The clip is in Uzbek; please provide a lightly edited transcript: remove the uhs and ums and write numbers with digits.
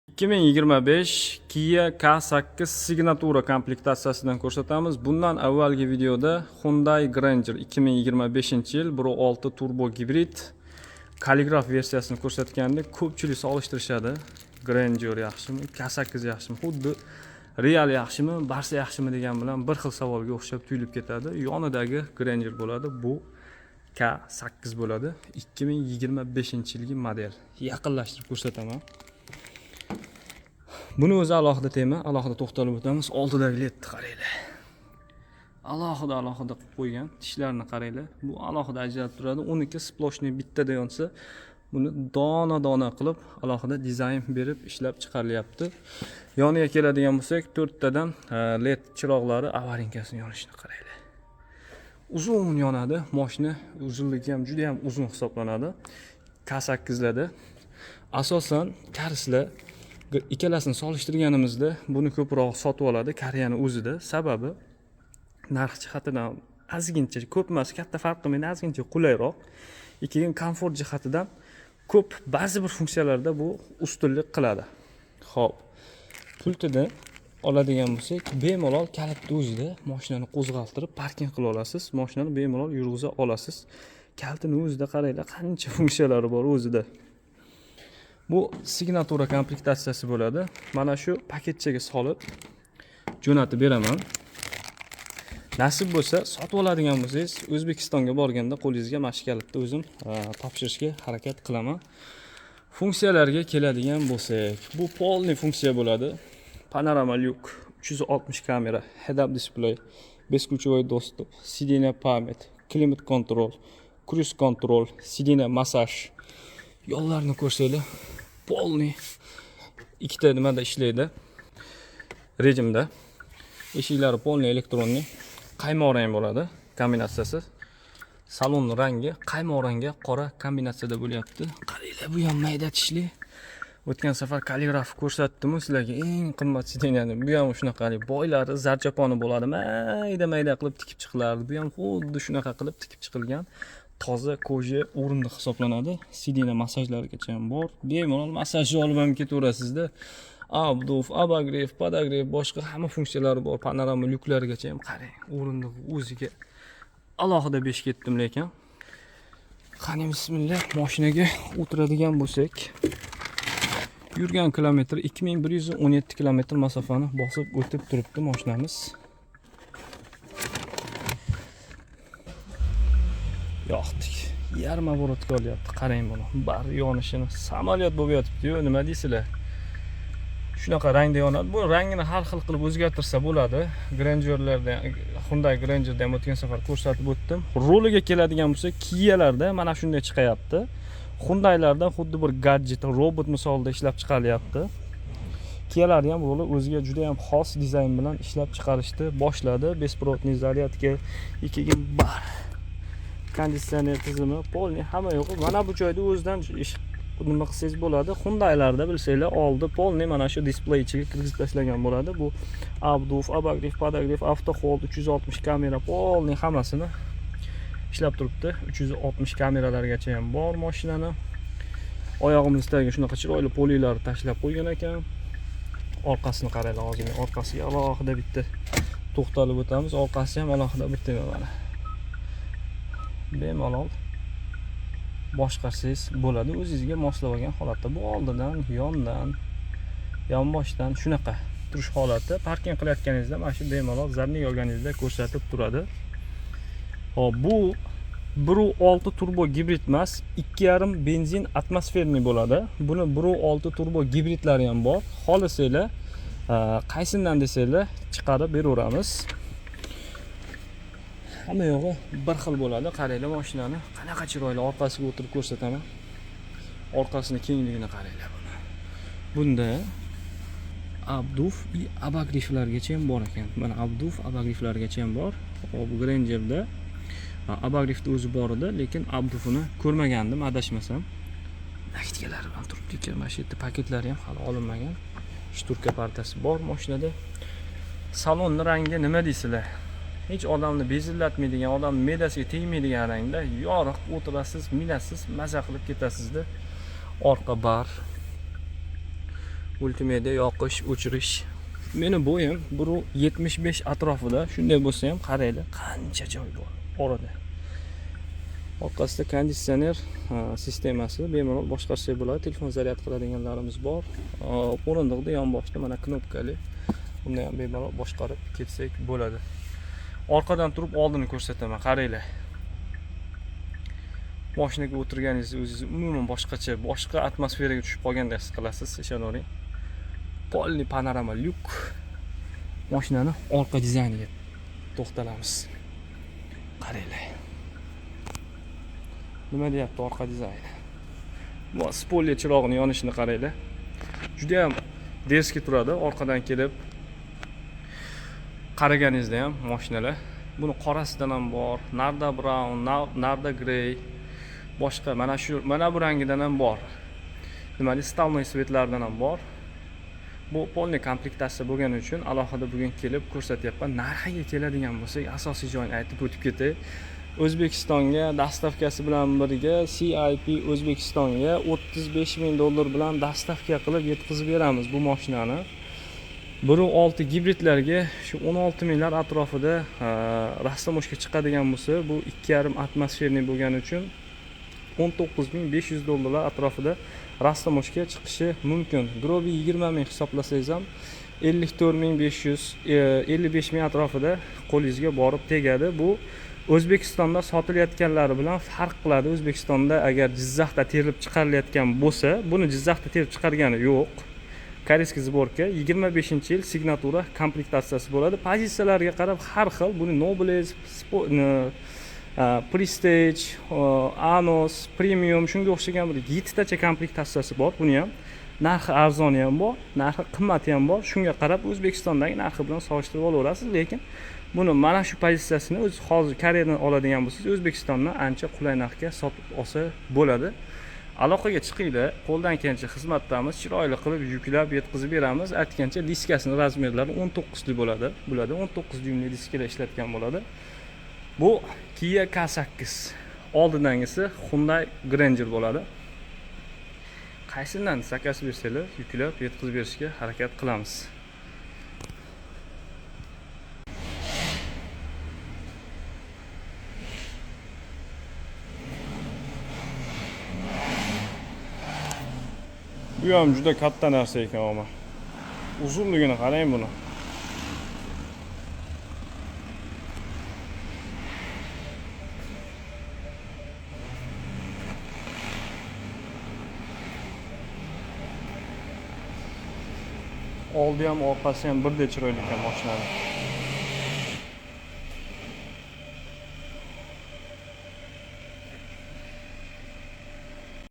2025 Kia K8 Signatura komplektatsiyasidan ko'rsatamiz. Bundan avvalgi videoda Hyundai Granger 2025-yil 1.6 turbo gibrid kaligraf versiyasini ko'rsatgandik. Ko'pchilik solishtirishadi. Granger yaxshimi, K8 yaxshimi, xuddi Real yaxshimi, Barsa yaxshimi degan bilan bir xil savolga o'xshab tuyulib ketadi. Yonidagi Granger bo'ladi, bu K8 bo'ladi. 2025-yilgi model. Yaqinlashtirib ko'rsataman. Buni o'zi alohida tema, alohida to'xtalib o'tamiz. Oldidagi ledni qaranglar. Alohida qilib qo'ygan, tishlarni qaranglar. Bu alohida ajralib turadi. 12 sploshniy bittada yonsa, buni dona qilib alohida dizayn berib ishlab chiqarilyapti. Yoniga keladigan bo'lsak, 4 tadan led chiroqlari avarinkasini yonishini qaranglar. Uzun yonadi. Mashina uzunligi ham juda ham uzun hisoblanadi. K8larda asosan karslar ikkalasini solishtirganimizda buni ko'proq sotib oladi Koreyani o'zida. Sababi narx jihatidan ozgincha, ko'p emas, katta farq qilmaydi, ozgincha qulayroq. Ikkinchi komfort jihatidan ko'p ba'zi bir funksiyalarda bu ustunlik qiladi. Xo'p, pultida oladigan bo'lsak, bemalol kalitni o'zida mashinani qo'zg'altirib parking qila olasiz. Mashinani bemalol yurg'iza olasiz. Kalitining o'zida qaranglar, qancha funksiyalari bor o'zida. Bu Signatura komplektatsiyasi bo'ladi. Mana shu paketchaga solib jo'natib beraman. Nasib bo'lsa, sotib oladigan bo'lsangiz, O'zbekistonga borganda qo'lingizga mana shu kalitni o'zim topshirishga harakat qilaman. Funksiyalarga keladigan bo'lsak, bu polniy funksiya bo'ladi. Panorama lyuk, 360 kamera, head-up display, бескучевой доступ, сиденье память, климат контрол, cruise control, сиденье massaj. Yo'llarni ko'rsanglar, polniy ikkita nimada ishlaydi. Rejimda. Eshiklari polniy elektronniy, qaymoq rang bo'ladi kombinatsiyasi. Salon rangi qaymoq rangga qora kombinatsiyada bo'lyapti. Qaranglar, bu ham mayda tishli. O'tgan safar kaligraf ko'rsatdim sizlarga, eng qimmat sideniyani. Bu ham shunaqa boylari zarchaponi bo'ladi. Mayda qilib tikib chiqilardi. Bu ham xuddi shunaqa qilib tikib chiqilgan. Toza koja o'rindiq hisoblanadi. Sidina massajlarigacha ham bor. Bemalol massajni olib ham ketaverasizda. Abduf, abagrev, podagrev, boshqa hamma funksiyalari bor. Panorama lyuklarigacha ham qarang. O'rindiq o'ziga alohida besh ketdim lekin. Qani bismillah, mashinaga o'tiradigan bo'lsak, yurgan kilometr 2117 kilometr masofani bosib o'tib turibdi mashinamiz. Yo'qdik. Yarim oborotga olyapti. Qarang buni. Bar yonishini samolyot bo'lib yotibdi-yu, nima deysizlar? Shunaqa rangda yonadi. Bu rangini har xil qilib o'zgartirsa bo'ladi. Grangerlarda, Hyundai Grangerda ham o'tgan safar ko'rsatib o'tdim. Roliga keladigan bo'lsa, Kia'larda mana shunday chiqayapti. Hyundai'larda xuddi bir gadjet, robot misolida ishlab chiqarilyapti. Kia'lar ham roli o'ziga juda ham xos dizayn bilan ishlab chiqarishni boshladi. Bespirodniy zaryadka, ikkiga bar konditsioner tizimi, polniy hamma yo'q. Mana bu joyda o'zidan nima qilsangiz bo'ladi. Hyundai'larda bilsanglar, oldi polniy mana shu displey ichiga kirgizib tashlagan bo'ladi. Bu abduf, abagrev, podagrev, avto hold, 360 kamera, polniy hammasini ishlab turibdi. 360 kameralargacha ham bor mashinani. Oyog'imizdagi shunaqa chiroyli polilarni tashlab qo'ygan ekan. Orqasini qaranglar, hozir orqasiga alohida bitta to'xtalib o'tamiz. Orqasi ham alohida bitta mana. Bemalol boshqarsangiz bo'ladi, o'zingizga moslagan holatda. Bu oldidan, yondan, yonboshdan shunaqa turish holati. Parking qilayotganingizda mana shu bemalol zarning olganingizda ko'rsatib turadi. Hop, bu 1.6 turbo gibrid emas, 2.5 benzin atmosferniy bo'ladi. Buni 1.6 turbo gibridlari ham bor. Xohlasanglar, qaysidan desanglar chiqarib beraveramiz. Hamma yo'g'i bir xil bo'ladi. Qaranglar mashinani, qanaqa chiroyli, orqasiga o'tirib ko'rsataman. Orqasini kengligini qaranglar buni. Bunda abduf, abagriflargacha ham bor ekan. Mana abduf, abagriflargacha ham bor. Bu Grangerda abagrifda o'zi bor edi, lekin abdufini ko'rmagandim, adashmasam. Nakitkalari bilan turibdi ekan. Mana shu yerda paketlari ham hali olinmagan. Shturka partasi bor mashinada. Salonning rangi nima deysizlar? Hech odamni bezillatmaydigan, odam me'dasiga tegmaydigan rangda yoriq o'tirasiz, minasiz, maza qilib ketasizda. Orqa bar. Multimedia yoqish, o'chirish. Meni bo'yim 1.75 atrofida. Shunday bo'lsa ham qaranglar, qancha joy bor orada. Orqasida konditsioner sistemasi bemalol boshqarsak bo'ladi. Telefon zaryad qiladiganlarimiz bor. O'rindiqda yonboshda mana knopkali. Uni ham bemalol boshqarib ketsak bo'ladi. Orqadan turib oldini ko'rsataman, qaranglar. Mashinaga o'tirganingizni o'zingiz umuman boshqa atmosferaga tushib qolgandek his qilasiz, ishonavering. Polni panorama lyuk. Mashinani orqa dizayniga to'xtalamiz. Qaranglar. Nima deyapti orqa dizayni? Bu spoiler chirog'ini yonishini qaranglar. Juda ham deski turadi, orqadan kelib qaraganingizda ham mashinalar. Buni qorasidan ham bor, narda brown, narda grey, boshqa mana bu rangidan ham bor. Nimali stolnoy svetlardan ham bor. Bu polni komplektatsiya bo'lgani uchun alohida bugun kelib ko'rsatyapman. Narxiga keladigan bo'lsak, asosiy joyini aytib o'tib ketay. O'zbekistonga dastavkasi bilan birga CIP O'zbekistonga $35,000 bilan dastavka qilib yetkazib beramiz bu mashinani. 1.6 gibridlarga shu 16 minglar atrofida rastamoshga chiqadigan bo'lsa, bu 2,5 atmosferniy bo'lgani uchun $19,500 atrofida rastamoshga chiqishi mumkin. Grobi 20 ming hisoblasangiz ham 54,500, 55 ming atrofida qo'lingizga borib tegadi. Bu O'zbekistonda sotilayotganlari bilan farq qiladi. O'zbekistonda agar Jizzaxda terilib chiqarilayotgan bo'lsa, buni Jizzaxda terib chiqargani yo'q. Koreyskiy sborka 25-yil signatura komplektatsiyasi bo'ladi. Pozitsiyalarga qarab har xil. Buni Nobles, Prestige, Anos, Premium shunga o'xshagan bir 7 tacha komplektatsiyasi bor. Buni ham narxi arzoni ham bor, narxi qimmati ham bor. Shunga qarab O'zbekistondagi narxi bilan solishtirib olaverasiz, lekin buni mana shu pozitsiyasini o'z hozir Koreyadan oladigan bo'lsangiz, O'zbekistondan ancha qulay narxga sotib olsa bo'ladi. Aloqaga chiqinglar, qo'ldan kelgancha xizmatdamiz, chiroyli qilib yuklab yetkazib beramiz. Aytgancha diskasining razmerlari 19 li bo'ladi. 19 dyumli diskalar ishlatgan bo'ladi. Bu Kia K8. Oldingisi Hyundai Granger bo'ladi. Qaysidan zakaz bersanglar, yuklab yetkazib berishga harakat qilamiz. Bu ham juda katta narsa ekan ama. Uzunligini qarang buni. Oldi ham orqasi ham birdek chiroyli ekan mashinani.